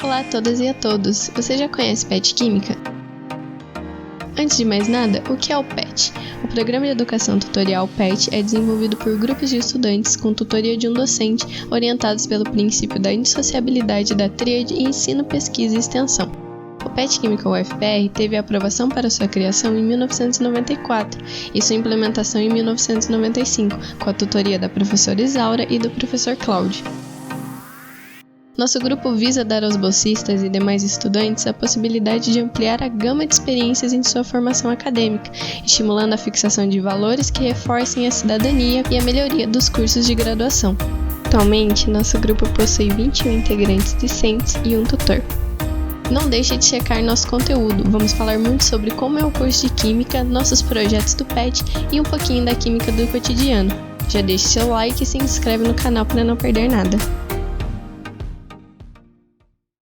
Olá a todas e a todos, você já conhece PET Química? Antes de mais nada, o que é o PET? O Programa de Educação Tutorial PET é desenvolvido por grupos de estudantes com tutoria de um docente orientados pelo princípio da indissociabilidade da tríade ensino, pesquisa e extensão. O PET Química UFPR teve a aprovação para sua criação em 1994 e sua implementação em 1995, com a tutoria da professora Isaura e do professor Cláudio. Nosso grupo visa dar aos bolsistas e demais estudantes a possibilidade de ampliar a gama de experiências em sua formação acadêmica, estimulando a fixação de valores que reforcem a cidadania e a melhoria dos cursos de graduação. Atualmente, nosso grupo possui 21 integrantes discentes e um tutor. Não deixe de checar nosso conteúdo, vamos falar muito sobre como é o curso de Química, nossos projetos do PET e um pouquinho da Química do cotidiano. Já deixe seu like e se inscreve no canal para não perder nada.